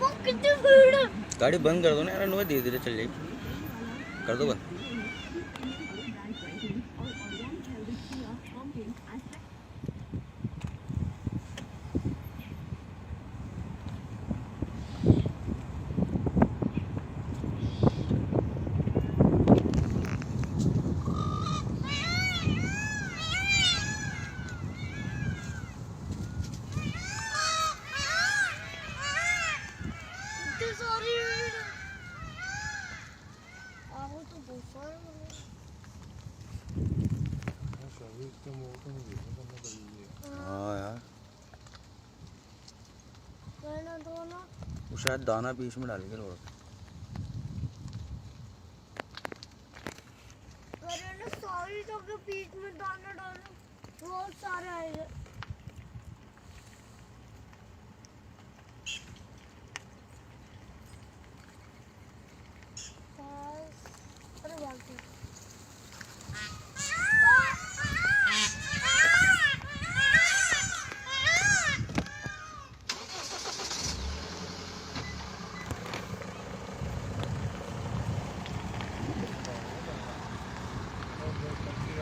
वो कितनी भीड़ है। गाड़ी बंद कर दो ना यार, अनुआ धीरे धीरे चल जाएगी, कर दो बंद। कितनी सारी भीड़ है। आओ तो बहुत सारे लोग हैं। हाँ यार, रहने दो ना। वो शायद दाना बीच में डाल के रोड। अरे ना सारी जगह बीच में दाना डालो, बहुत सारे आएंगे।